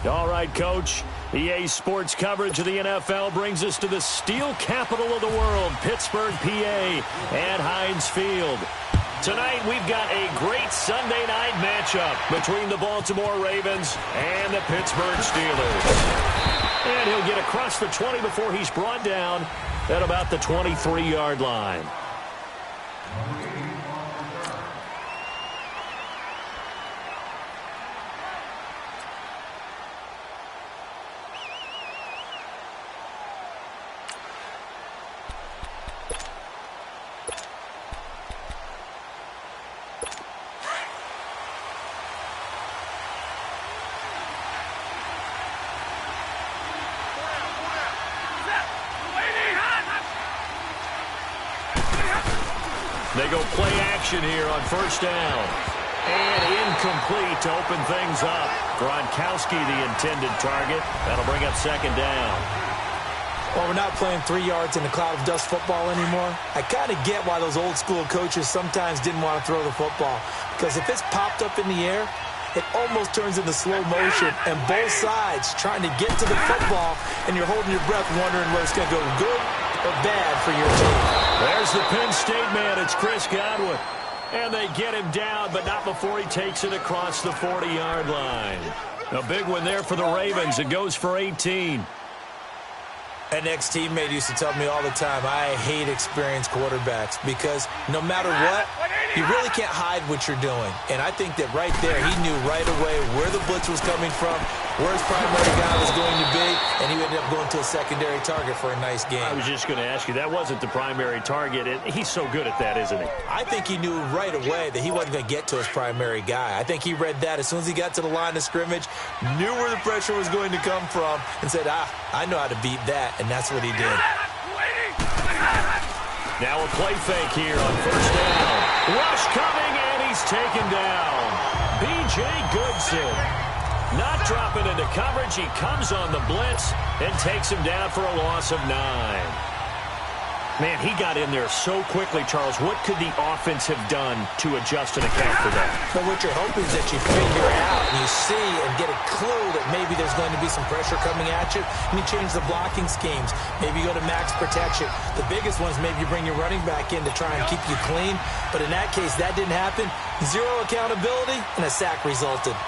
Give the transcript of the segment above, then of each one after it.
All right, Coach. EA Sports coverage of the NFL brings us to the steel capital of the world, Pittsburgh, PA, at Heinz Field. Tonight, we've got a great Sunday night matchup between the Baltimore Ravens and the Pittsburgh Steelers. And he'll get across the 20 before he's brought down at about the 23-yard line. They go play action here on first down. And incomplete to open things up. Gronkowski, the intended target. That'll bring up second down. Well, we're not playing 3 yards in a cloud of dust football anymore. I kind of get why those old school coaches sometimes didn't want to throw the football. Because if it's popped up in the air, it almost turns into slow motion. And both sides trying to get to the football, and you're holding your breath wondering whether it's going to go good or bad for your team. There's the Penn State man. It's Chris Godwin. And they get him down, but not before he takes it across the 40-yard line. A big one there for the Ravens. It goes for 18. An ex-teammate used to tell me all the time, I hate experienced quarterbacks because no matter what, you really can't hide what you're doing. And I think that right there, he knew right away where the blitz was coming from, where his primary guy was going to be, and he ended up going to a secondary target for a nice game. I was just going to ask you, that wasn't the primary target. He's so good at that, isn't he? I think he knew right away that he wasn't going to get to his primary guy. I think he read that as soon as he got to the line of scrimmage, knew where the pressure was going to come from, and said, I know how to beat that. And that's what he did. Now a play fake here on first down. Rush coming, and he's taken down. B.J. Goodson not dropping into coverage. He comes on the blitz and takes him down for a loss of 9. Man, he got in there so quickly, Charles. What could the offense have done to adjust and account for that? But what you're hoping is that you figure out and you see and get a clue that maybe there's going to be some pressure coming at you, and you change the blocking schemes. Maybe you go to max protection. The biggest one is maybe you bring your running back in to try and keep you clean. But in that case, that didn't happen. Zero accountability, and a sack resulted.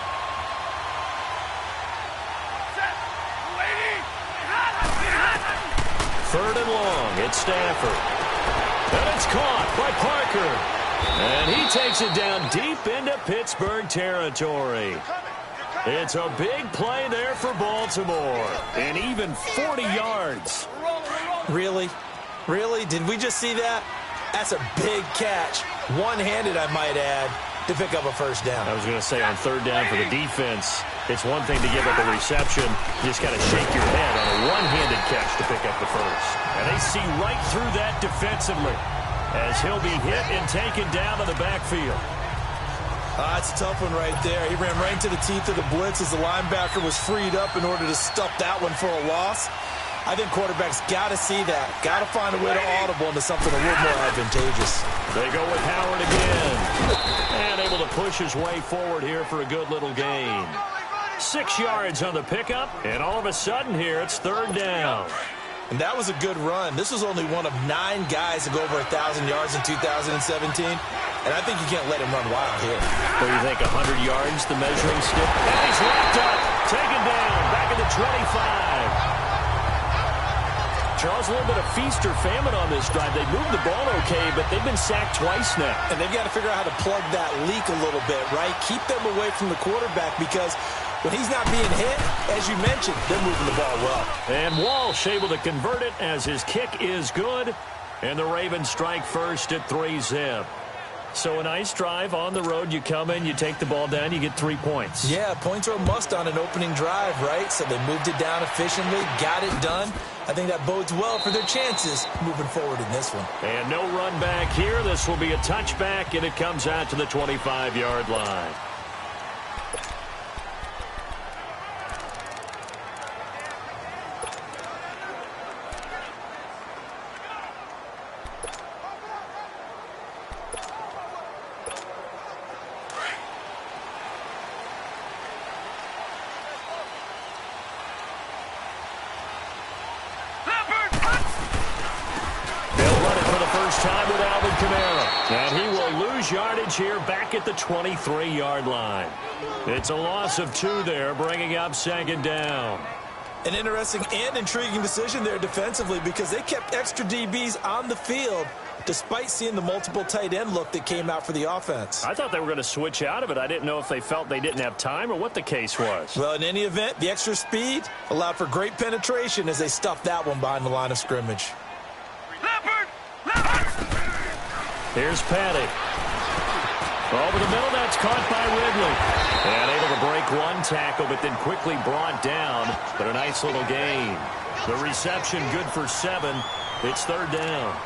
Third and long, it's Stafford. And it's caught by Parker. And he takes it down deep into Pittsburgh territory. It's a big play there for Baltimore. And even 40 yards. Really? Really? Did we just see that? That's a big catch. One-handed, I might add, to pick up a first down. I was going to say on third down for the defense, it's one thing to give up a reception. You just got to shake your head on a one-handed catch to pick up the first. And they see right through that defensively as he'll be hit and taken down to the backfield. That's a tough one right there. He ran right into the teeth of the blitz as the linebacker was freed up in order to stuff that one for a loss. I think quarterbacks got to see that. Got to find a way to audible into something a little more advantageous. They go with Howard again. And able to push his way forward here for a good little gain. 6 yards on the pickup, and all of a sudden here it's third down. And that was a good run. This was only one of 9 guys to go over 1,000 yards in 2017. And I think you can't let him run wild here. What do you think, 100 yards, the measuring stick? And he's wrapped up, taken down, back at the 25. Charles, a little bit of feast or famine on this drive. They moved the ball okay, but they've been sacked twice now. And they've got to figure out how to plug that leak a little bit, right? Keep them away from the quarterback because when he's not being hit, as you mentioned, they're moving the ball well. And Walsh able to convert it as his kick is good. And the Ravens strike first at 3-zip. So a nice drive on the road. You come in, you take the ball down, you get 3 points. Yeah, points are a must on an opening drive, right? So they moved it down efficiently, got it done. I think that bodes well for their chances moving forward in this one. And no run back here. This will be a touchback, and it comes out to the 25-yard line. gains yardage here back at the 23-yard line. It's a loss of 2 there, bringing up 2nd down. An interesting and intriguing decision there defensively because they kept extra DBs on the field despite seeing the multiple tight end look that came out for the offense. I thought they were going to switch out of it. I didn't know if they felt they didn't have time or what the case was. Well, in any event, the extra speed allowed for great penetration as they stuffed that one behind the line of scrimmage. Here's Petty. Over the middle, that's caught by Ridley. And able to break one tackle, but then quickly brought down. But a nice little gain. The reception good for 7. It's 3rd down.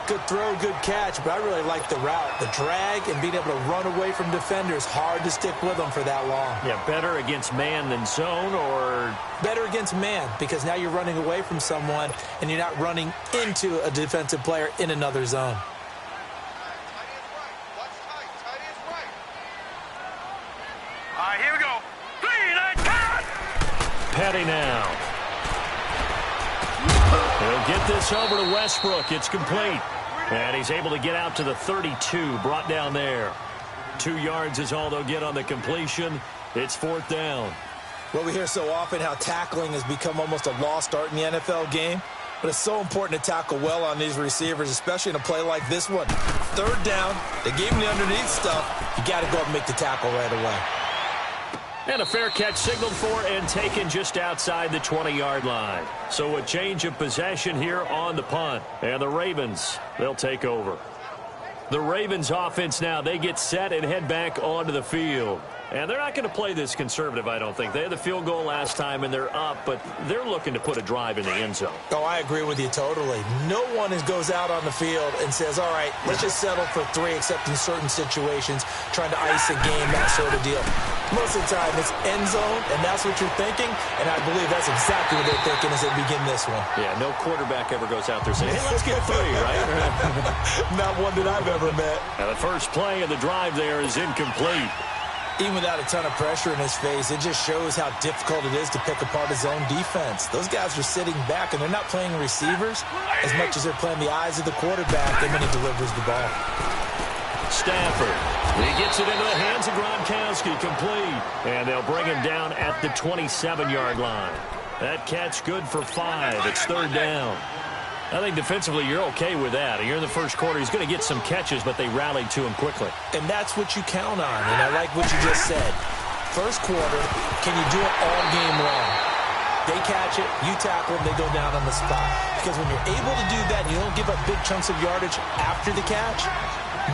Good throw, good catch, but I really like the route. The drag and being able to run away from defenders, hard to stick with them for that long. Yeah, better against man than zone, or? Better against man, because now you're running away from someone and you're not running into a defensive player in another zone. Here we go. 3, 9, 10. Petty now. He'll get this over to Westbrook. It's complete. And he's able to get out to the 32, brought down there. 2 yards is all they'll get on the completion. It's 4th down. Well, we hear so often how tackling has become almost a lost art in the NFL game. But it's so important to tackle well on these receivers, especially in a play like this one. 3rd down. They gave him the underneath stuff. You got to go up and make the tackle right away. And a fair catch signaled for and taken just outside the 20-yard line. So a change of possession here on the punt. And the Ravens, they'll take over. The Ravens offense now, they get set and head back onto the field. And they're not going to play this conservative, I don't think. They had the field goal last time, and they're up, but they're looking to put a drive in the end zone. Oh, I agree with you totally. No one goes out on the field and says, all right, let's just settle for 3, except in certain situations, trying to ice a game, that sort of deal. Most of the time, it's end zone, and that's what you're thinking, and I believe that's exactly what they're thinking as they begin this one. Yeah, no quarterback ever goes out there saying, hey, let's get 3, right? Not one that I've ever met. Now, the first play of the drive there is incomplete. Even without a ton of pressure in his face, it just shows how difficult it is to pick apart his own defense. Those guys are sitting back, and they're not playing receivers as much as they're playing the eyes of the quarterback, and then he delivers the ball. Stafford. He gets it into the hands of Gronkowski, complete. And they'll bring him down at the 27-yard line. That catch good for 5. It's 3rd down. I think defensively you're okay with that. You're in the first quarter. He's going to get some catches, but they rallied to him quickly. And that's what you count on, and I like what you just said. First quarter, can you do it all game long? They catch it, you tackle them, they go down on the spot. Because when you're able to do that and you don't give up big chunks of yardage after the catch,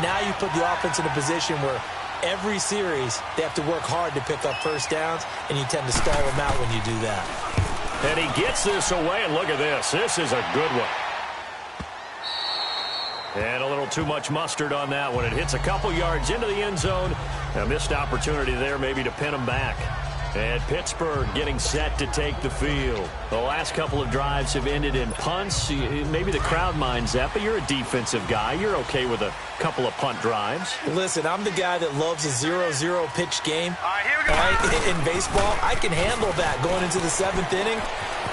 now you put the offense in a position where every series they have to work hard to pick up first downs, and you tend to stall them out when you do that. And he gets this away, and look at this. This is a good one. And a little too much mustard on that one. It hits a couple yards into the end zone. A missed opportunity there maybe to pin him back. And Pittsburgh getting set to take the field. The last couple of drives have ended in punts. Maybe the crowd minds that, but you're a defensive guy. You're okay with a couple of punt drives. Listen, I'm the guy that loves a 0-0 pitch game. Here we go. In baseball, I can handle that going into the 7th inning.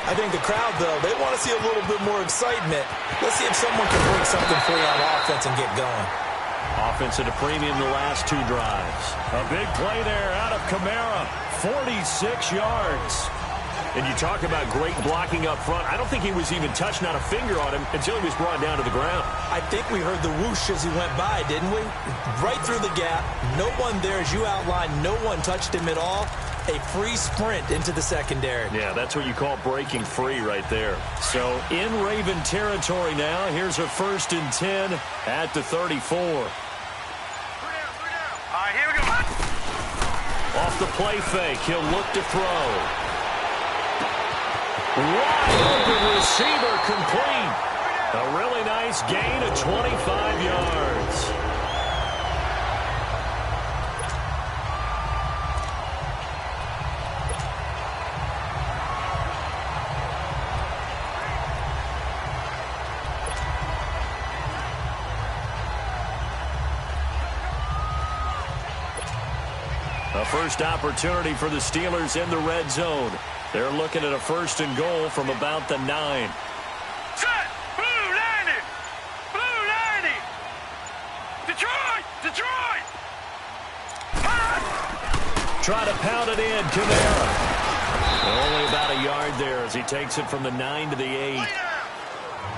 I think the crowd, though, they want to see a little bit more excitement. Let's see if someone can bring something for you on offense and get going. Offense at a premium the last 2 drives. A big play there out of Kamara. 46 yards. And you talk about great blocking up front. I don't think he was even touched, not a finger on him, until he was brought down to the ground. I think we heard the whoosh as he went by, didn't we? Right through the gap. No one there, as you outlined. No one touched him at all. A free sprint into the secondary. Yeah, that's what you call breaking free right there. So in Raven territory now. Here's a 1st and 10 at the 34. Here we go. Off the play fake, he'll look to throw. Wide open receiver, complete. A really nice gain of 25 yards. A first opportunity for the Steelers in the red zone. They're looking at a 1st and goal from about the 9. Set! Blue 90! Blue 90! Detroit! Detroit! try to pound it in. Kamara. Only about a yard there as he takes it from the 9 to the 8.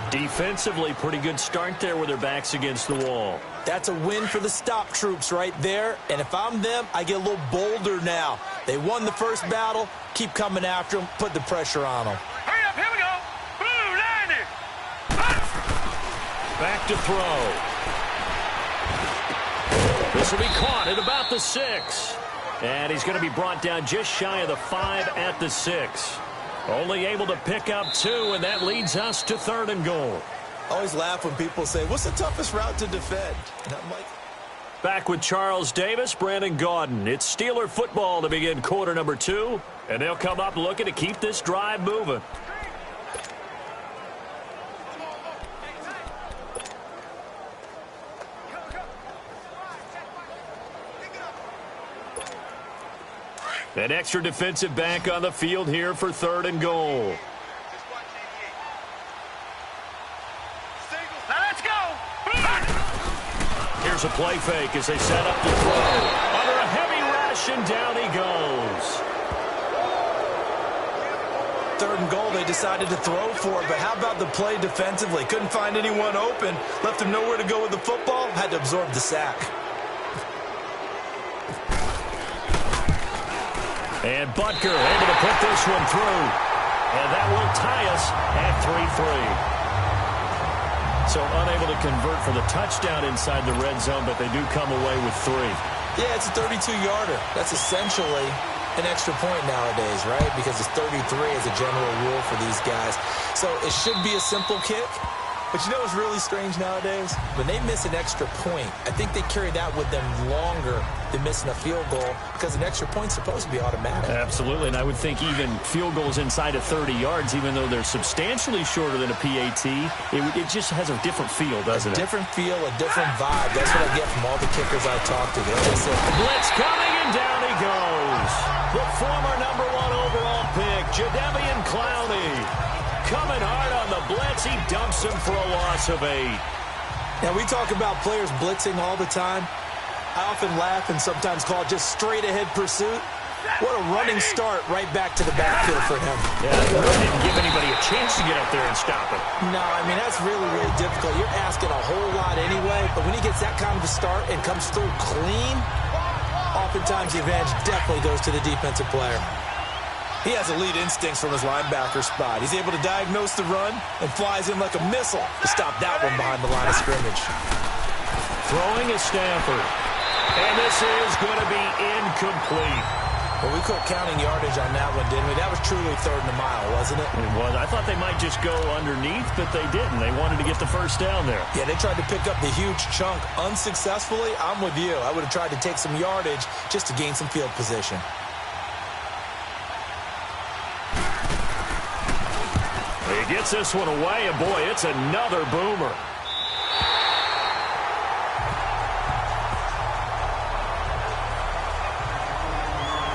Defensively, pretty good start there with their backs against the wall. That's a win for the stop troops right there. And if I'm them, I get a little bolder now. They won the first battle. Keep coming after them. Put the pressure on them. Hurry up, here we go. Blue 90. Back to throw. This will be caught at about the 6. And he's going to be brought down just shy of the 5 at the 6. Only able to pick up 2, and that leads us to 3rd and goal. I always laugh when people say, what's the toughest route to defend? And I'm like... Back with Charles Davis, Brandon Gaudin. It's Steeler football to begin quarter number 2, and they'll come up looking to keep this drive moving. An extra defensive back on the field here for 3rd and goal. Now let's go. Here's a play fake as they set up the throw. Under a heavy rush, and down he goes. 3rd and goal, they decided to throw for it, but how about the play defensively? Couldn't find anyone open, left him nowhere to go with the football, had to absorb the sack. And Butker able to put this one through. And that will tie us at 3-3. So unable to convert for the touchdown inside the red zone, but they do come away with 3. Yeah, it's a 32-yarder. That's essentially an extra point nowadays, right? Because it's 33 as a general rule for these guys. So it should be a simple kick. But you know what's really strange nowadays? When they miss an extra point, I think they carry that with them longer than missing a field goal because an extra point's supposed to be automatic. Absolutely, and I would think even field goals inside of 30 yards, even though they're substantially shorter than a PAT, it just has a different feel, doesn't it? A different feel, a different vibe. That's what I get from all the kickers I talk to. They say, blitz coming, and down he goes. The former number 1 overall pick, Jadeveon Clowney. Coming hard on the blitz, he dumps him for a loss of 8. Now, we talk about players blitzing all the time. I often laugh and sometimes call it just straight-ahead pursuit. What a running start right back to the backfield for him. Yeah, didn't give anybody a chance to get up there and stop him. No, I mean, that's really, really difficult. You're asking a whole lot anyway, but when he gets that kind of a start and comes through clean, oftentimes the advantage definitely goes to the defensive player. He has elite instincts from his linebacker spot. He's able to diagnose the run and flies in like a missile to stop that one behind the line of scrimmage. Throwing is Stanford. And this is going to be incomplete. Well, we quit counting yardage on that one, didn't we? That was truly 3rd and a mile, wasn't it? It was. I thought they might just go underneath, but they didn't. They wanted to get the first down there. Yeah, they tried to pick up the huge chunk unsuccessfully. I'm with you. I would have tried to take some yardage just to gain some field position. He gets this one away, and boy, it's another boomer.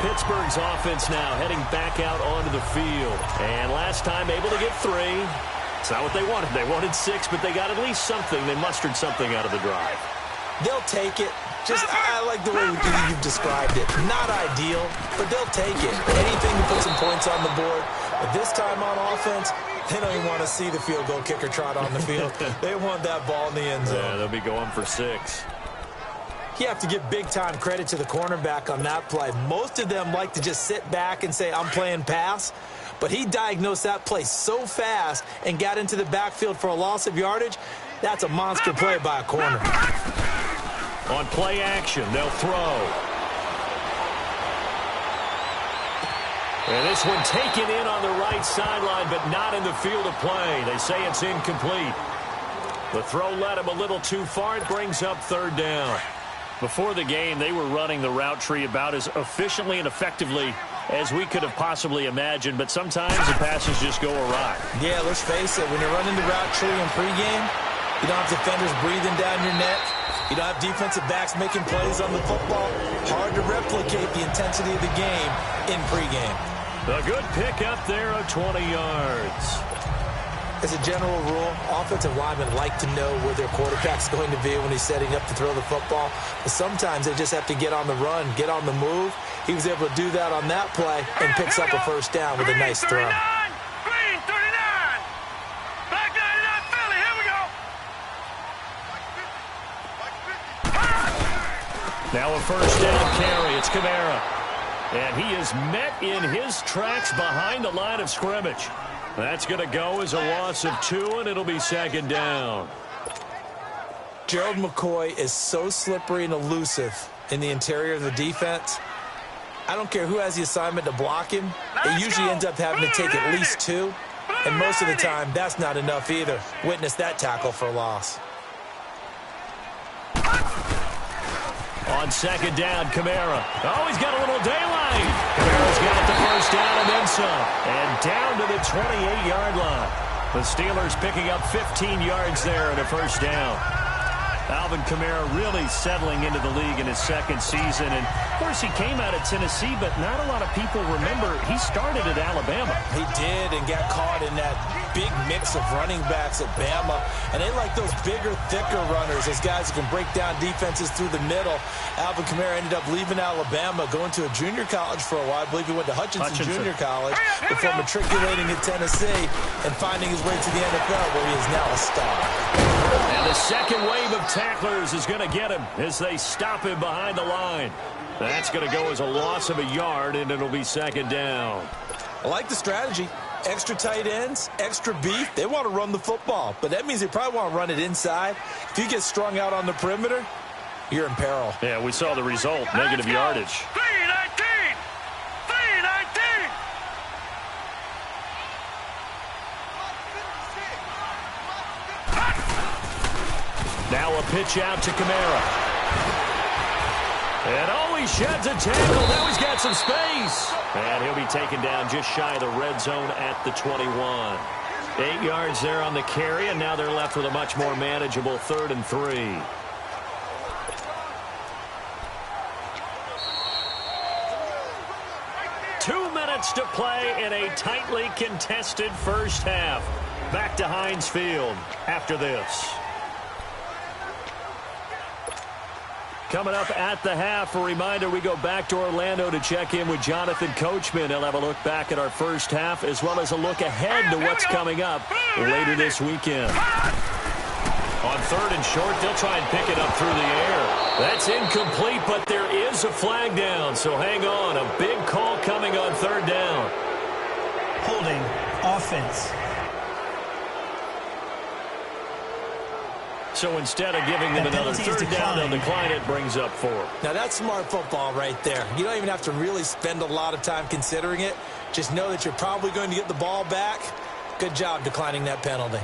Pittsburgh's offense now heading back out onto the field. And last time able to get 3. It's not what they wanted. They wanted 6, but they got at least something. They mustered something out of the drive. They'll take it. I like the way you've described it. Not ideal, but they'll take it. Anything to put some points on the board. But this time on offense, they don't even want to see the field goal kicker trot on the field. They want that ball in the end zone. Yeah, they'll be going for 6. You have to give big-time credit to the cornerback on that play. Most of them like to just sit back and say, I'm playing pass. But he diagnosed that play so fast and got into the backfield for a loss of yardage. That's a monster play by a corner. On play action, they'll throw. And this one taken in on the right sideline, but not in the field of play. They say it's incomplete. The throw led him a little too far. It brings up 3rd down. Before the game, they were running the route tree about as efficiently and effectively as we could have possibly imagined, but sometimes the passes just go awry. Yeah, let's face it, when you're running the route tree in pregame, you don't have defenders breathing down your neck. You don't have defensive backs making plays on the football. Hard to replicate the intensity of the game in pregame. A good pick up there of 20 yards. As a general rule, offensive linemen like to know where their quarterback's going to be when he's setting up to throw the football. But sometimes they just have to get on the run, get on the move. He was able to do that on that play and picks up a first down with a nice throw. Green 39. Black 99 Philly. Here we go. Now a first down carry. It's Kamara. And he is met in his tracks behind the line of scrimmage. That's going to go as a loss of 2, and it'll be second down. Gerald McCoy is so slippery and elusive in the interior of the defense. I don't care who has the assignment to block him. It usually ends up having to take at least 2. And most of the time, that's not enough either. Witness that tackle for a loss. On second down, Kamara. Oh, he's got a little daylight. Kamara's got the first down and then some. And down to the 28-yard line. The Steelers picking up 15 yards there in a first down. Alvin Kamara really settling into the league in his second season. And, of course, he came out of Tennessee, but not a lot of people remember he started at Alabama. He did and got caught in that big mix of running backs at Bama. And they like those bigger, thicker runners, those guys who can break down defenses through the middle. Alvin Kamara ended up leaving Alabama, going to a junior college for a while. I believe he went to Hutchinson. Junior College before matriculating at Tennessee and finding his way to the NFL, where he is now a star. And the second wave of tacklers is going to get him as they stop him behind the line. That's going to go as a loss of a yard, and it'll be second down. I like the strategy. Extra tight ends, extra beef. They want to run the football, but that means they probably want to run it inside. If you get strung out on the perimeter, you're in peril. Yeah, we saw the result, negative yardage. 319. 319. Now a pitch out to Kamara. And oh, he sheds a tackle. Now he's got some space. And he'll be taken down just shy of the red zone at the 21. 8 yards there on the carry, and now they're left with a much more manageable 3rd and 3. Two minutes to play in a tightly contested first half. Back to Heinz Field after this. Coming up at the half, a reminder, we go back to Orlando to check in with Jonathan Coachman. He'll have a look back at our first half as well as a look ahead to what's coming up later this weekend. On 3rd and short, they'll try and pick it up through the air. That's incomplete, but there is a flag down, so hang on. A big call coming on 3rd down. Holding offense. So instead of giving them another 3rd down, they'll decline it, brings up 4. Now that's smart football right there. You don't even have to really spend a lot of time considering it. Just know that you're probably going to get the ball back. Good job declining that penalty.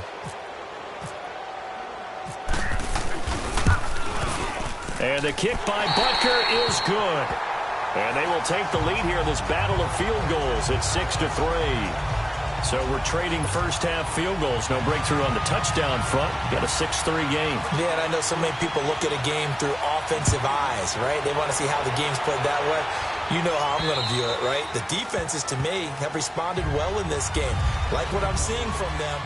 And the kick by Butker is good. And they will take the lead here in this battle of field goals at 6-3. So we're trading first half field goals. No breakthrough on the touchdown front. Got a 6-3 game. Yeah, and I know so many people look at a game through offensive eyes, right? They want to see how the game's played that way. You know how I'm going to view it, right? The defenses, to me, have responded well in this game. Like what I'm seeing from them.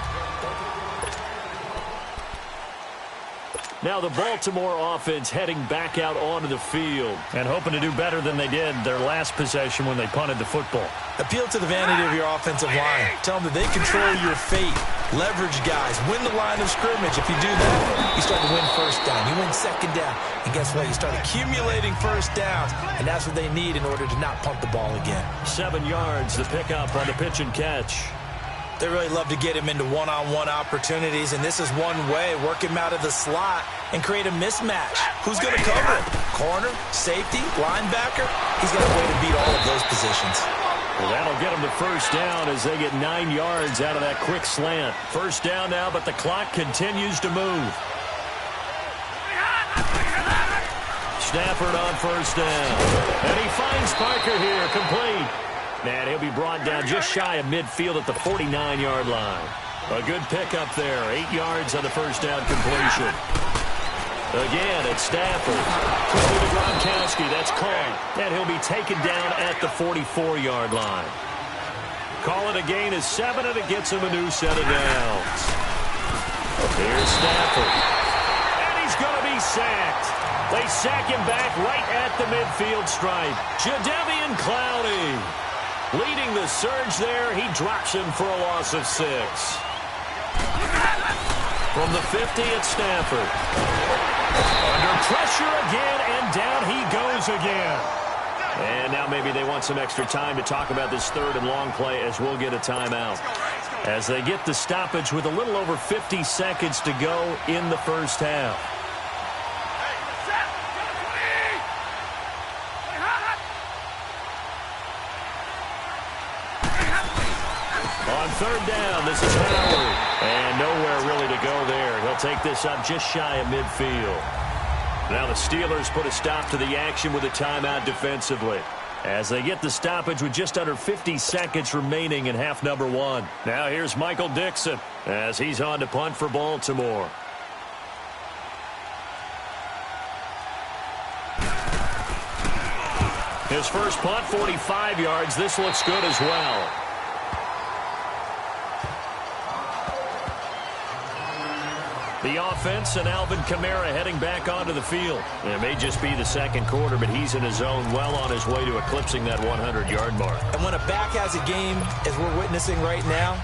Now the Baltimore offense heading back out onto the field and hoping to do better than they did their last possession when they punted the football. Appeal to the vanity of your offensive line. Tell them that they control your fate. Leverage guys. Win the line of scrimmage. If you do that, you start to win first down. You win second down. And guess what? You start accumulating first downs. And that's what they need in order to not punt the ball again. 7 yards, the pickup on the pitch and catch. They really love to get him into one-on-one opportunities, and this is one way. Work him out of the slot and create a mismatch. Who's going to cover him? Corner, safety, linebacker? He's got a way to beat all of those positions. Well, that'll get them to first down as they get 9 yards out of that quick slant. First down now, but the clock continues to move. Stafford on first down. And he finds Parker here, complete. And he'll be brought down just shy of midfield at the 49-yard line. A good pickup there. 8 yards on the first down completion. Again, it's Stafford. Quickly to Gronkowski. That's caught. And he'll be taken down at the 44-yard line. Call it a gain of 7, and it gets him a new set of downs. Here's Stafford. And he's going to be sacked. They sack him back right at the midfield stripe. Jadeveon Clowney leading the surge there. He drops him for a loss of 6. From the 50 at Stafford. Under pressure again, and down he goes again. And now maybe they want some extra time to talk about this third and long play, as we'll get a timeout. As they get the stoppage with a little over 50 seconds to go in the first half. On third down, this is Howard. And nowhere really to go there. He'll take this up just shy of midfield. Now the Steelers put a stop to the action with a timeout defensively, as they get the stoppage with just under 50 seconds remaining in half number 1. Now here's Michael Dixon as he's on to punt for Baltimore. His first punt, 45 yards. This looks good as well. The offense and Alvin Kamara heading back onto the field. It may just be the second quarter, but he's in his zone, well on his way to eclipsing that 100-yard mark. And when a back has a game, as we're witnessing right now,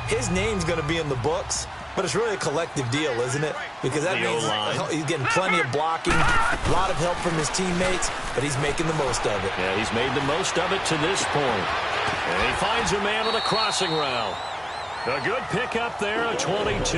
his name's going to be in the books, but it's really a collective deal, isn't it? Because that means he's getting plenty of blocking, a lot of help from his teammates, but he's making the most of it. Yeah, he's made the most of it to this point. And he finds a man on a crossing route. A good pickup there, a 22.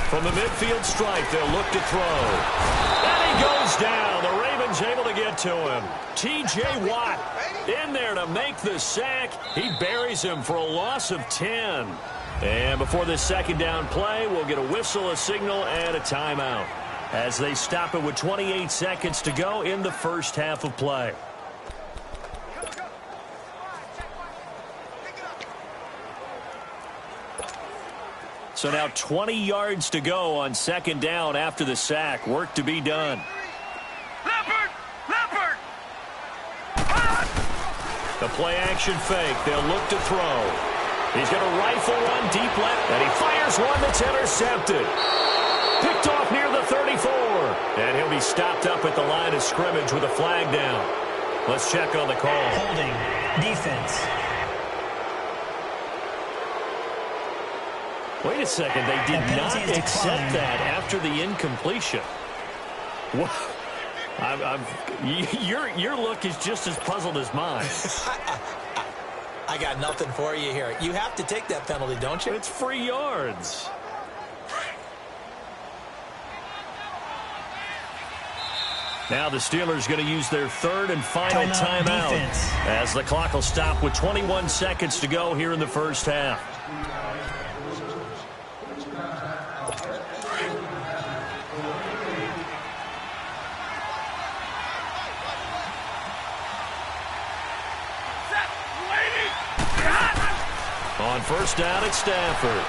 From the midfield stripe, they'll look to throw. And he goes down. The Ravens able to get to him. T.J. Watt in there to make the sack. He buries him for a loss of 10. And before this second down play, we'll get a whistle, a signal, and a timeout, as they stop it with 28 seconds to go in the first half of play. So now 20 yards to go on second down after the sack. Work to be done. Leopard! The play action fake. They'll look to throw. He's going to rifle one deep left, and he fires one that's intercepted. Picked off near the 34. And he'll be stopped up at the line of scrimmage with a flag down. Let's check on the call. Holding. Defense. Wait a second, they did not accept that after the incompletion. What? Your look is just as puzzled as mine. I got nothing for you here. You have to take that penalty, don't you? It's free yards. Now the Steelers going to use their third and final timeout, as the clock will stop with 21 seconds to go here in the first half. On first down at Stafford.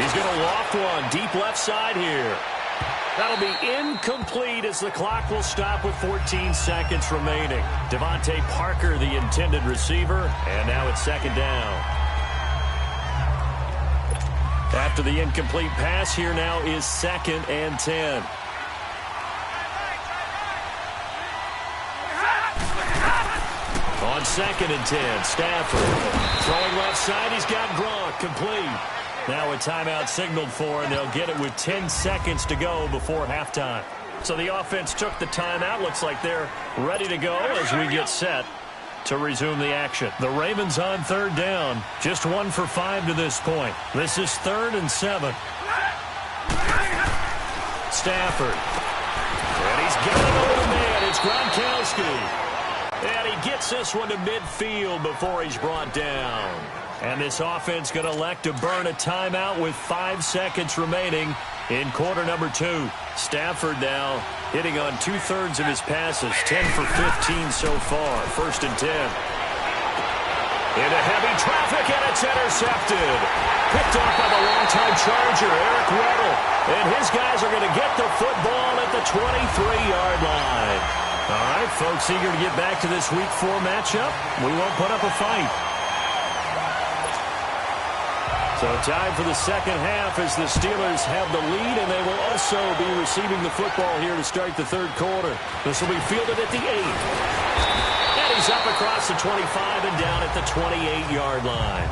He's going to loft one deep left side here. That'll be incomplete as the clock will stop with 14 seconds remaining. Devontae Parker, the intended receiver, and now it's second down. After the incomplete pass, here now is 2nd and 10. On 2nd and 10, Stafford throwing left side. He's got Gronk complete. Now a timeout signaled for, and they'll get it with 10 seconds to go before halftime. So the offense took the timeout. Looks like they're ready to go as we get set to resume the action. The Ravens on third down. Just 1 for 5 to this point. This is 3rd and 7. Stafford. And he's got another man. It's Gronkowski. And he gets this one to midfield before he's brought down. And this offense going to elect to burn a timeout with 5 seconds remaining in quarter number 2. Stafford now hitting on 2/3 of his passes, 10 for 15 so far. 1st and 10. Into heavy traffic, and it's intercepted. Picked off by the longtime Charger, Eric Weddle. And his guys are going to get the football at the 23-yard line. All right, folks, eager to get back to this Week 4 matchup. We won't put up a fight. So time for the second half as the Steelers have the lead, and they will also be receiving the football here to start the third quarter. This will be fielded at the 8. And he's up across the 25 and down at the 28-yard line.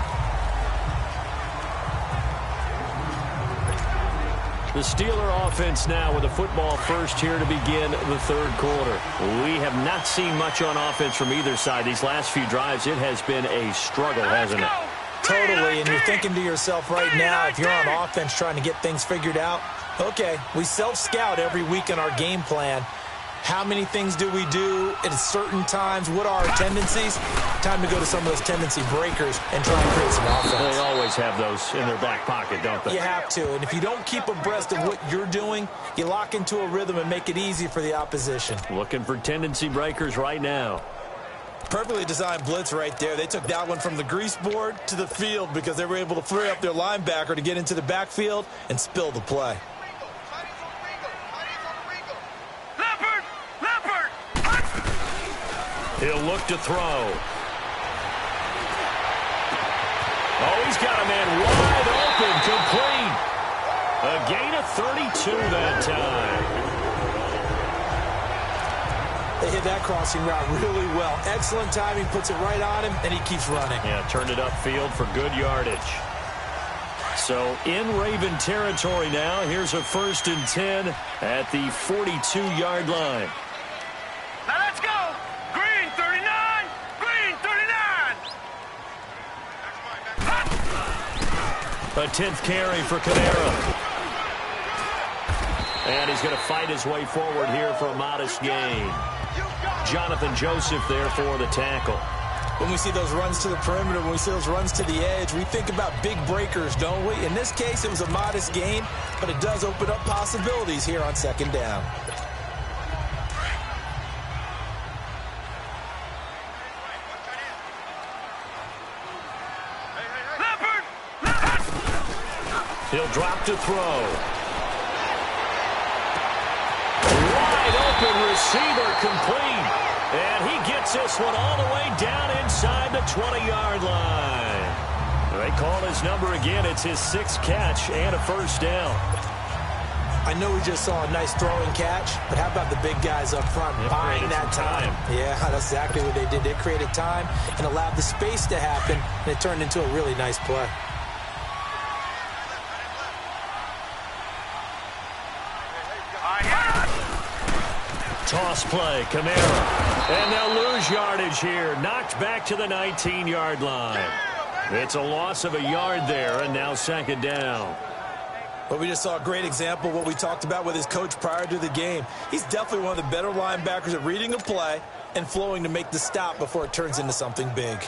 The Steeler offense now with the football first here to begin the third quarter. We have not seen much on offense from either side. These last few drives, it has been a struggle, hasn't it? Totally, and you're thinking to yourself right now, if you're on offense trying to get things figured out, okay, we self-scout every week in our game plan. How many things do we do at certain times? What are our tendencies? Time to go to some of those tendency breakers and try and create some offense. They always have those in their back pocket, don't they? You have to, and if you don't keep abreast of what you're doing, you lock into a rhythm and make it easy for the opposition. Looking for tendency breakers right now. Perfectly designed blitz right there. They took that one from the grease board to the field because they were able to free up their linebacker to get into the backfield and spill the play. He'll look to throw. Oh, he's got a man wide open, complete. A gain of 32 that time. They hit that crossing route really well. Excellent timing, puts it right on him, and he keeps running. Yeah, turned it upfield for good yardage. So in Raven territory now. Here's a 1st and 10 at the 42-yard line. Now let's go. Green 39. Green 39. A 10th carry for Kamara. And he's going to fight his way forward here for a modest gain. Jonathan Joseph there for the tackle. When we see those runs to the perimeter, when we see those runs to the edge, we think about big breakers, don't we? In this case, it was a modest gain, but it does open up possibilities here on second down. He'll drop to throw. Wide open receiver complete. And he gets this one all the way down inside the 20-yard line. They call his number again. It's his 6th catch and a 1st down. I know we just saw a nice throwing catch, but how about the big guys up front buying that time? Yeah, that's exactly what they did. They created time and allowed the space to happen, and it turned into a really nice play. Toss play, Kamara. And they'll lose yardage here. Knocked back to the 19-yard line. It's a loss of a yard there, and now 2nd down. But we just saw a great example of what we talked about with his coach prior to the game. He's definitely one of the better linebackers at reading a play and flowing to make the stop before it turns into something big.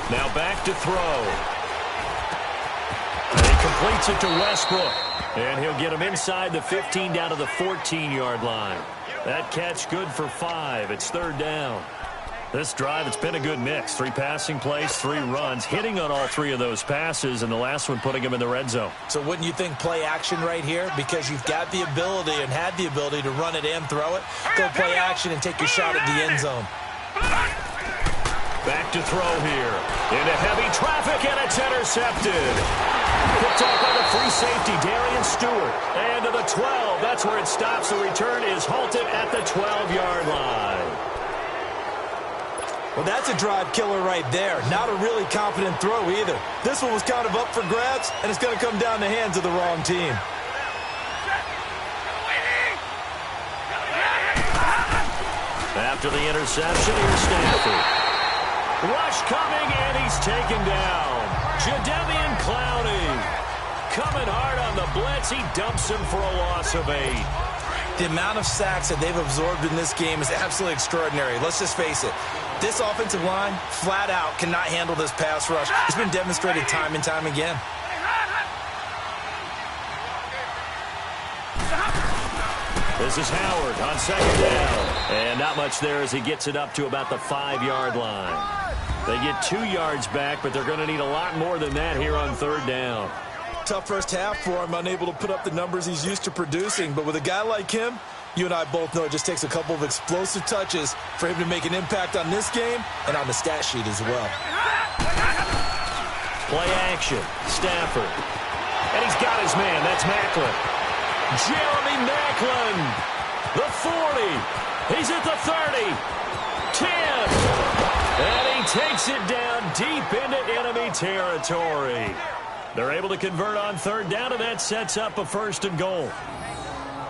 Now back to throw. And he completes it to Westbrook. And he'll get him inside the 15 down to the 14-yard line. That catch good for 5. It's 3rd down. This drive, it's been a good mix. 3 passing plays, 3 runs, hitting on all 3 of those passes, and the last one putting him in the red zone. So wouldn't you think play action right here? Because you've got the ability and had the ability to run it and throw it. Go play action and take your shot at the end zone. Back to throw here. Into heavy traffic, and it's intercepted. Picked off by the free safety, Darian Stewart. And to the 12. That's where it stops. The return is halted at the 12-yard line. Well, that's a drive killer right there. Not a really confident throw either. This one was kind of up for grabs, and it's going to come down the hands of the wrong team. After the interception, here's Stanford. Rush coming, and he's taken down. Jadeveon Clowney coming hard on the blitz. He dumps him for a loss of 8. The amount of sacks that they've absorbed in this game is absolutely extraordinary. Let's just face it. This offensive line, flat out, cannot handle this pass rush. It's been demonstrated time and time again. This is Howard on second down. And not much there as he gets it up to about the 5-yard line. They get 2 yards back, but they're going to need a lot more than that here on third down. Tough first half for him, unable to put up the numbers he's used to producing. But with a guy like him, you and I both know it just takes a couple of explosive touches for him to make an impact on this game and on the stat sheet as well. Play action. Stafford. And he's got his man. That's Macklin. Jeremy Macklin. The 40. He's at the 30. 10. And he takes it down deep into enemy territory. They're able to convert on third down, and that sets up a 1st and goal.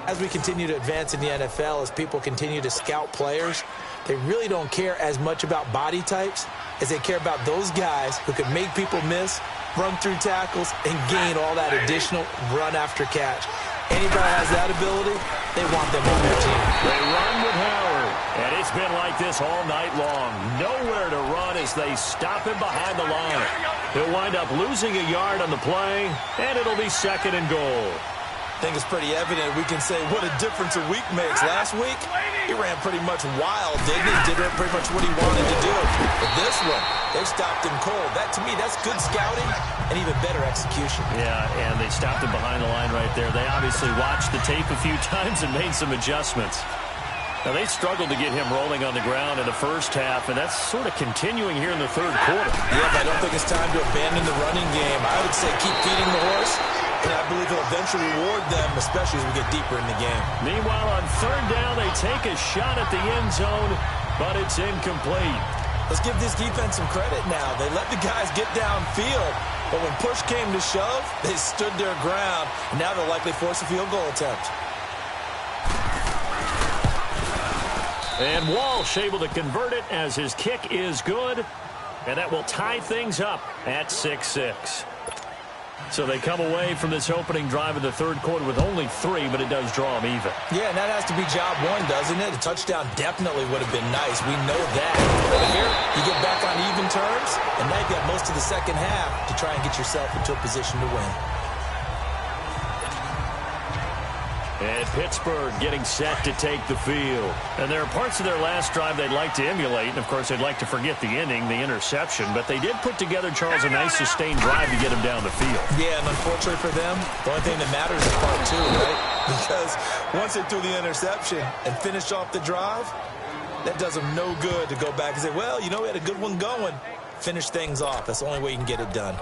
As we continue to advance in the NFL, as people continue to scout players, they really don't care as much about body types as they care about those guys who can make people miss, run through tackles, and gain all that additional run after catch. Anybody has that ability, they want them on their team. They run with Howard, and it's been like this all night long. Nowhere to run as they stop him behind the line. He'll wind up losing a yard on the play, and it'll be 2nd and goal. I think it's pretty evident. We can say what a difference a week makes. Last week, he ran pretty much wild, didn't he? Did pretty much what he wanted to do. But this one, they stopped him cold. That, to me, that's good scouting and even better execution. Yeah, and they stopped him behind the line right there. They obviously watched the tape a few times and made some adjustments. Now, they struggled to get him rolling on the ground in the first half, and that's sort of continuing here in the third quarter. Yeah, but I don't think it's time to abandon the running game. I would say keep feeding the horse. And I believe he'll eventually reward them, especially as we get deeper in the game. Meanwhile, on third down, they take a shot at the end zone, but it's incomplete. Let's give this defense some credit now. They let the guys get downfield, but when push came to shove, they stood their ground, and now they'll likely force a field goal attempt. And Walsh able to convert it as his kick is good, and that will tie things up at 6-6. So they come away from this opening drive of the third quarter with only 3, but it does draw them even. Yeah, and that has to be job 1, doesn't it? A touchdown definitely would have been nice. We know that. But here, you get back on even terms, and now you've got most of the second half to try and get yourself into a position to win. And Pittsburgh getting set to take the field. And there are parts of their last drive they'd like to emulate. And, of course, they'd like to forget the ending, the interception. But they did put together, Charles, a nice sustained drive to get him down the field. Yeah, and unfortunately for them, the only thing that matters is part 2, right? Because once they threw the interception and finished off the drive, that does them no good to go back and say, well, you know, we had a good one going. Finish things off. That's the only way you can get it done.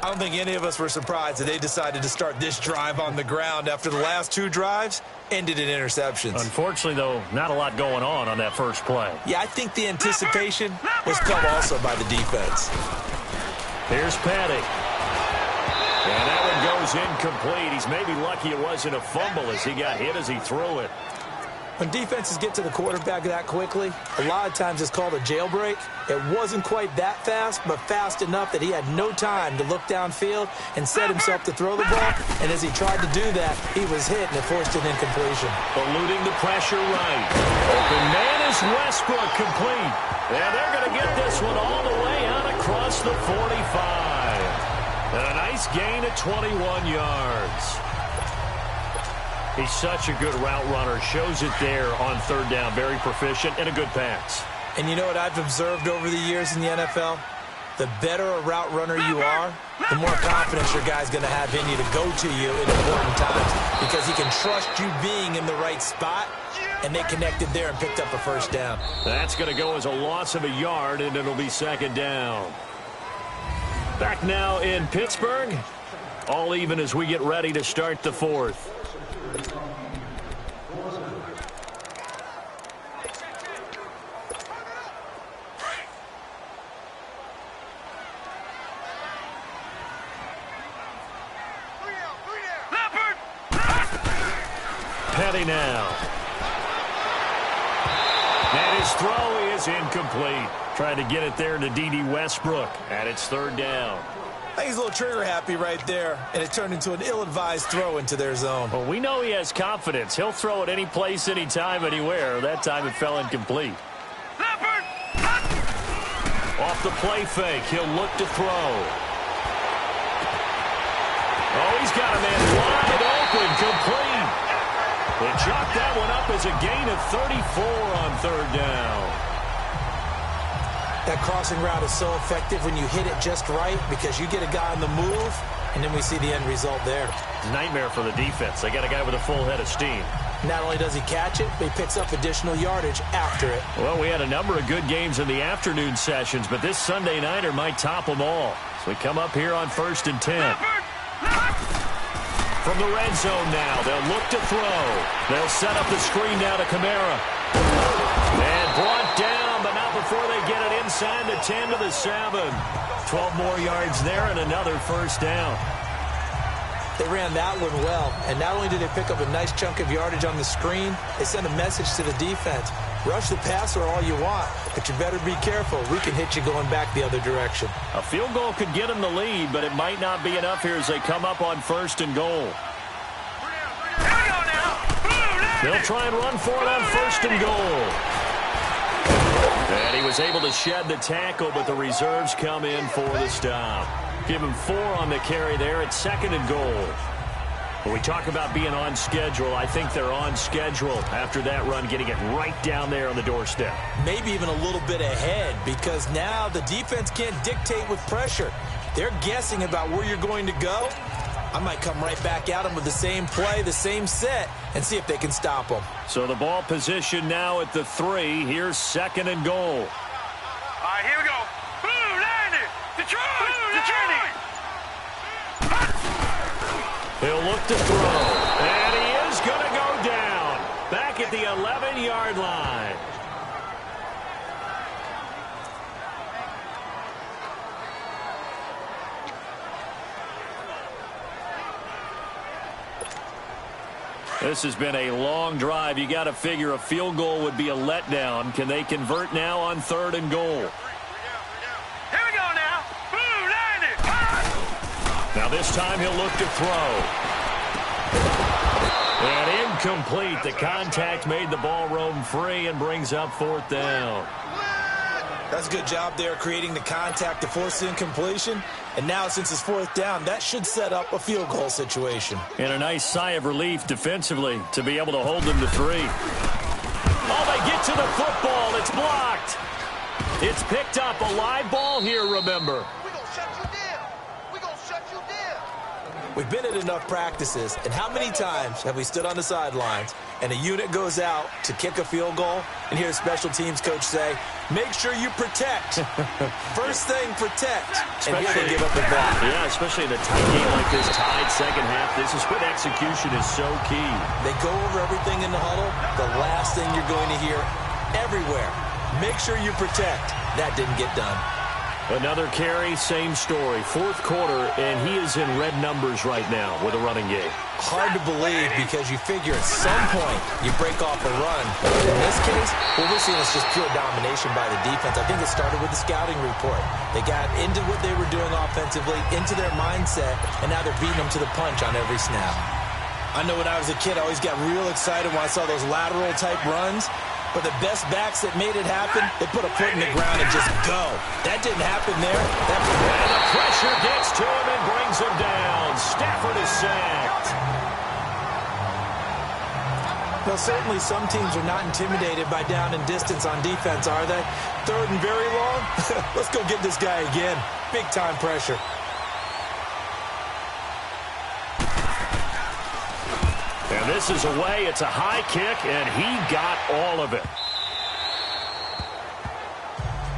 I don't think any of us were surprised that they decided to start this drive on the ground after the last 2 drives ended in interceptions. Unfortunately, though, not a lot going on that first play. Yeah, I think the anticipation was felt also by the defense. Here's Patty. And that one goes incomplete. He's maybe lucky it wasn't a fumble as he got hit as he threw it. When defenses get to the quarterback that quickly, a lot of times it's called a jailbreak. It wasn't quite that fast, but fast enough that he had no time to look downfield and set himself to throw the ball. And as he tried to do that, he was hit and it forced an incompletion. Eluding the pressure right. Open man is Westbrook complete. And they're going to get this one all the way out across the 45. And a nice gain at 21 yards. He's such a good route runner. Shows it there on third down. Very proficient and a good pass. And you know what I've observed over the years in the NFL? The better a route runner you are, the more confidence your guy's going to have in you to go to you in important times because he can trust you being in the right spot, and they connected there and picked up a first down. That's going to go as a loss of a yard, and it'll be 2nd down. Back now in Pittsburgh. All even as we get ready to start the 4th. Petty now. And his throw is incomplete. Trying to get it there to D.D. Westbrook. And it's 3rd down. I think he's a little trigger happy right there, and it turned into an ill-advised throw into their zone. Well, we know he has confidence. He'll throw it any place, anytime, anywhere. That time it fell incomplete. Off the play fake, he'll look to throw. Oh, he's got a man wide open, complete. They chalked that one up as a gain of 34 on third down. That crossing route is so effective when you hit it just right because you get a guy on the move, and then we see the end result there. Nightmare for the defense. They got a guy with a full head of steam. Not only does he catch it, but he picks up additional yardage after it. Well, we had a number of good games in the afternoon sessions, but this Sunday nighter might top them all. So we come up here on 1st and 10. From the red zone now, they'll look to throw. They'll set up the screen now to Kamara. And brought down, but not before they get it inside the 10 to the 7. 12 more yards there and another first down. They ran that one well, and not only did they pick up a nice chunk of yardage on the screen, they sent a message to the defense. Rush the passer all you want, but you better be careful. We can hit you going back the other direction. A field goal could get them the lead, but it might not be enough here as they come up on 1st and goal. They'll try and run for it on 1st and goal. And he was able to shed the tackle, but the reserves come in for the stop. Give him 4 on the carry there at 2nd and goal. When we talk about being on schedule, I think they're on schedule after that run, getting it right down there on the doorstep. Maybe even a little bit ahead, because now the defense can't dictate with pressure. They're guessing about where you're going to go. I might come right back at them with the same play, the same set, and see if they can stop them. So the ball position now at the 3. Here's 2nd and goal. All right, here we go. Blue, landed. Detroit. He'll look to throw. And he is going to go down. Back at the 11-yard line. This has been a long drive. You got to figure a field goal would be a letdown. Can they convert now on 3rd and goal? Here we go now. Blue, landed. Now this time he'll look to throw. And incomplete. The contact made the ball roam free and brings up 4th down. That's a good job there creating the contact to force the incompletion. And now since it's 4th down, that should set up a field goal situation. And a nice sigh of relief defensively to be able to hold them to 3. Oh, they get to the football. It's blocked. It's picked up. A live ball here, remember. We've been at enough practices, and how many times have we stood on the sidelines and a unit goes out to kick a field goal and hear a special teams coach say, make sure you protect. First thing, protect. And here they give up the ball. Yeah, especially in a tight game like this, tied second half. This is when execution is so key. They go over everything in the huddle. The last thing you're going to hear everywhere, make sure you protect. That didn't get done. Another carry, same story. 4th quarter, and he is in red numbers right now with a running game. Hard to believe because you figure at some point you break off a run. But in this case, what we're seeing is just pure domination by the defense. I think it started with the scouting report. They got into what they were doing offensively, into their mindset, and now they're beating them to the punch on every snap. I know when I was a kid, I always got real excited when I saw those lateral-type runs. But the best backs that made it happen, they put a foot in the ground and just go. That didn't happen there. And the pressure gets to him and brings him down. Stafford is sacked. Well, certainly some teams are not intimidated by down and distance on defense, are they? 3rd and very long? Let's go get this guy again. Big-time pressure. And this is away. It's a high kick, and he got all of it.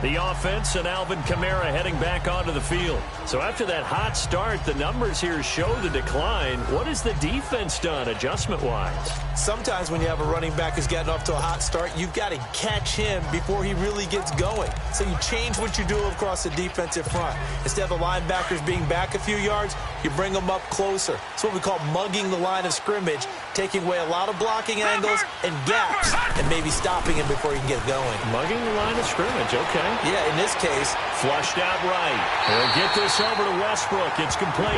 The offense and Alvin Kamara heading back onto the field. So after that hot start, the numbers here show the decline. What has the defense done adjustment-wise? Sometimes when you have a running back who's gotten off to a hot start, you've got to catch him before he really gets going. So you change what you do across the defensive front. Instead of the linebackers being back a few yards, You bring them up closer. It's what we call mugging the line of scrimmage, taking away a lot of blocking angles and gaps, and maybe stopping him before he can get going. Mugging the line of scrimmage, okay. Yeah, in this case. Flushed out right. He'll get this over to Westbrook. It's complete.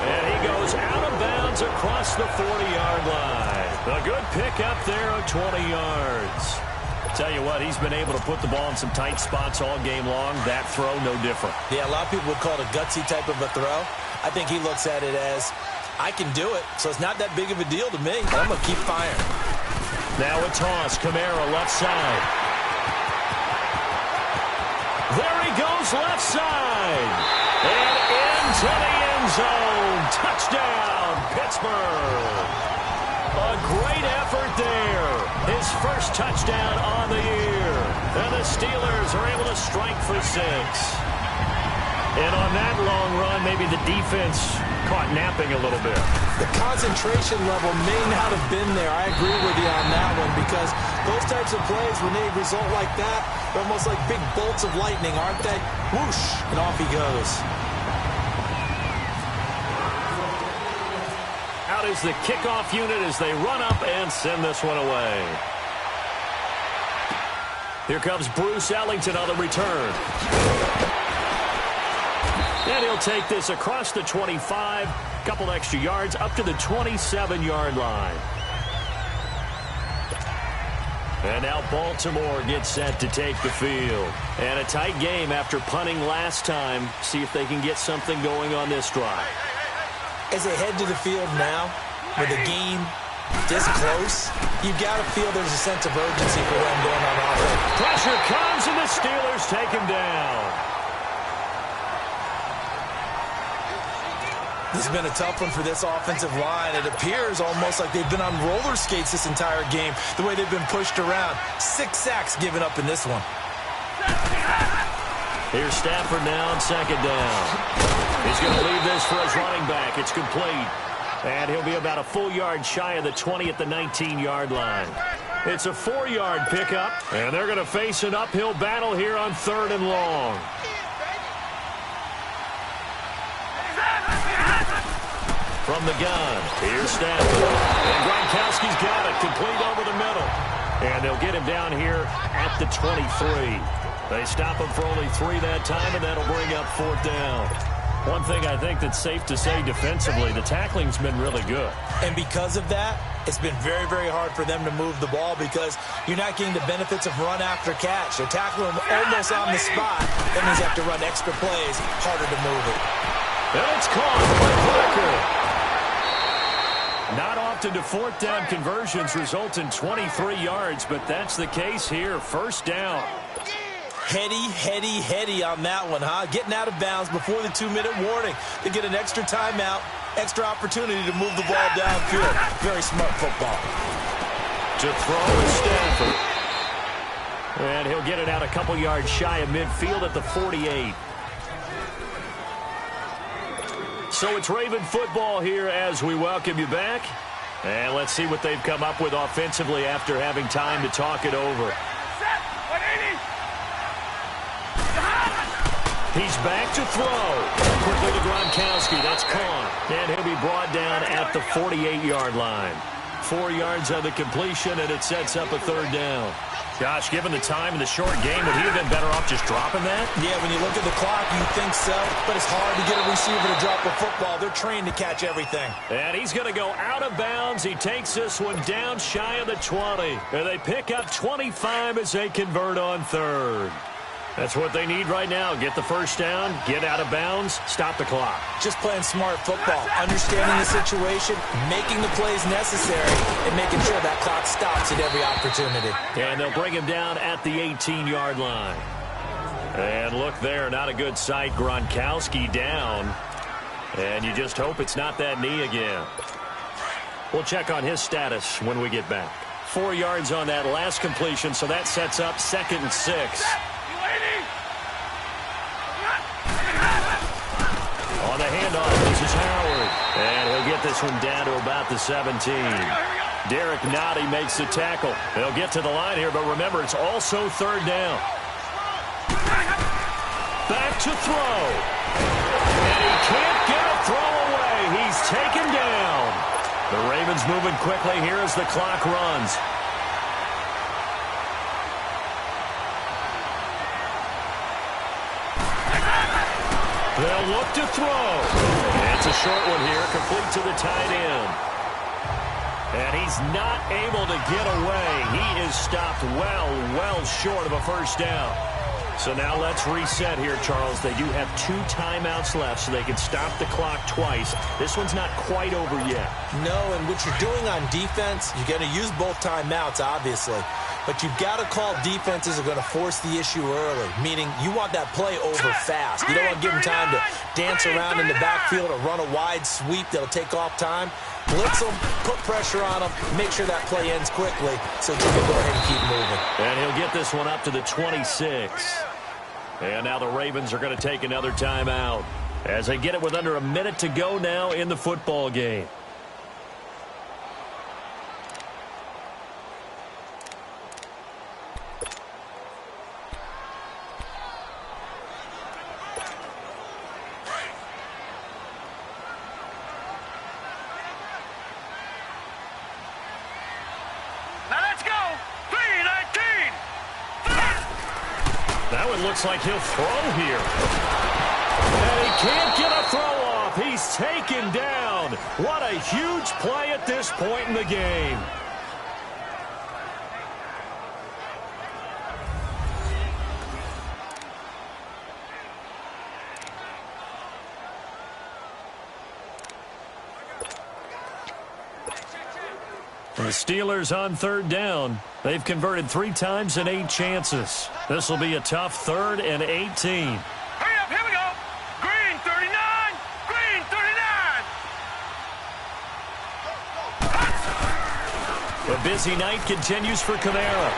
And he goes out of bounds across the 40-yard line. A good pick up there of 20 yards. Tell you what, he's been able to put the ball in some tight spots all game long. That throw, no different. Yeah, a lot of people would call it a gutsy type of a throw. I think he looks at it as, I can do it, so it's not that big of a deal to me. I'm going to keep firing. Now a toss. Kamara left side. There he goes left side. And into the end zone. Touchdown, Pittsburgh. A great effort there. His first touchdown on the year. And the Steelers are able to strike for 6. And on that long run, maybe the defense caught napping a little bit. The concentration level may not have been there. I agree with you on that one, because those types of plays, when they result like that, they're almost like big bolts of lightning, aren't they? Whoosh, and off he goes. Out is the kickoff unit as they run up and send this one away. Here comes Bruce Ellington on the return. And he'll take this across the 25, couple extra yards, up to the 27-yard line. And now Baltimore gets set to take the field. And a tight game after punting last time. See if they can get something going on this drive. As they head to the field now, with the game this close, you've got to feel there's a sense of urgency for them going on offense. Pressure comes, and the Steelers take him down. This has been a tough one for this offensive line. It appears almost like they've been on roller skates this entire game, the way they've been pushed around. 6 sacks given up in this one. Here's Stafford now on second down. He's going to leave this for his running back. It's complete. And he'll be about a full yard shy of the 20 at the 19-yard line. It's a 4-yard pickup, and they're going to face an uphill battle here on 3rd and long. From the gun, here's Stafford. And Gronkowski's got it, complete over the middle. And they'll get him down here at the 23. They stop him for only 3 that time, and that'll bring up 4th down. One thing I think that's safe to say defensively, the tackling's been really good. And because of that, it's been very, very hard for them to move the ball, because you're not getting the benefits of run after catch. They're tackling him almost on the spot. That means you have to run extra plays, harder to move it. And it's caught by Parker. Not often do 4th down conversions result in 23 yards, but that's the case here. 1st down. Heady on that one, huh? Getting out of bounds before the 2-minute warning. They get an extra timeout, extra opportunity to move the ball downfield. Very smart football. To throw is Stafford. And he'll get it out a couple yards shy of midfield at the 48. So it's Raven football here as we welcome you back. And let's see what they've come up with offensively after having time to talk it over. He's back to throw. Quickly to Gronkowski. That's caught. And he'll be brought down at the 48-yard line. 4 yards on the completion, and it sets up a 3rd down. Gosh, given the time and the short game, would he have been better off just dropping that? Yeah, when you look at the clock, you think so. But it's hard to get a receiver to drop a football. They're trained to catch everything. And he's going to go out of bounds. He takes this one down shy of the 20. And they pick up 25 as they convert on 3rd. That's what they need right now. Get the 1st down, get out of bounds, stop the clock. Just playing smart football, understanding the situation, making the plays necessary, and making sure that clock stops at every opportunity. And they'll bring him down at the 18-yard line. And look there, not a good sight. Gronkowski down. And you just hope it's not that knee again. We'll check on his status when we get back. 4 yards on that last completion, so that sets up 2nd and 6. On the handoff, this is Howard. And he'll get this one down to about the 17. Derek Nottie makes the tackle. They'll get to the line here, but remember, it's also 3rd down. Back to throw. And he can't get a throw away. The Ravens moving quickly here as the clock runs. They'll look to throw. It's a short one here, complete to the tight end. And he's not able to get away. He is stopped well short of a first down. So now let's reset here, Charles. They do have 2 timeouts left, so they can stop the clock twice. This one's not quite over yet. No, and what you're doing on defense, you're going to use both timeouts, obviously. But you've got to call defenses are going to force the issue early, meaning you want that play over fast. You don't want to give them time to dance around in the backfield or run a wide sweep that'll take off time. Blitz them, put pressure on them, make sure that play ends quickly so you can go ahead and keep moving. And he'll get this one up to the 26. And now the Ravens are going to take another timeout as they get it with under a minute to go now in the football game. Looks like he'll throw here. And he can't get a throw off. He's taken down. What a huge play at this point in the game. The Steelers on third down. They've converted 3 times in 8 chances. This will be a tough 3rd and 18. Hurry up, here we go. Green 39, green 39. A busy night continues for Kamara.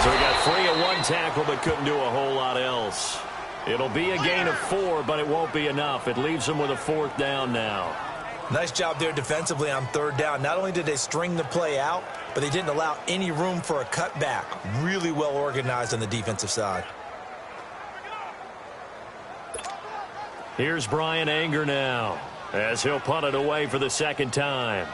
So he got free of 1 tackle but couldn't do a whole lot else. It'll be a gain of 4, but it won't be enough. It leaves him with a 4th down now. Nice job there defensively on 3rd down. Not only did they string the play out, but they didn't allow any room for a cutback. Really well organized on the defensive side. Here's Brian Anger now as he'll punt it away for the 2nd time.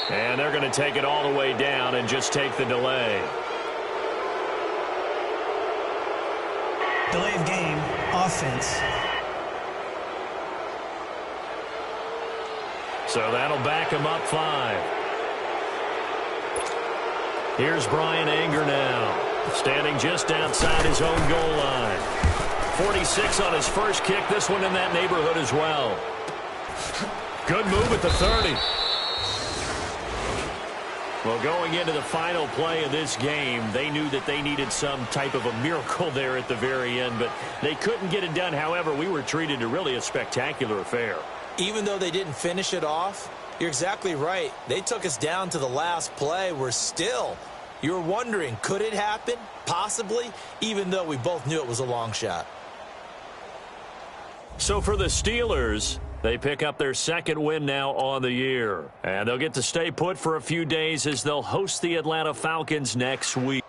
And they're going to take it all the way down and just take the delay. Delay of game, offense. So that'll back him up 5. Here's Brian Anger now, standing just outside his own goal line. 46 on his first kick, this one in that neighborhood as well. Good move at the 30. Well, going into the final play of this game, they knew that they needed some type of a miracle there at the very end, but they couldn't get it done. However, we were treated to really a spectacular affair. Even though they didn't finish it off, you're exactly right. They took us down to the last play. We're still, you're wondering, could it happen? Possibly, even though we both knew it was a long shot. So for the Steelers, they pick up their 2nd win now on the year. And they'll get to stay put for a few days as they'll host the Atlanta Falcons next week.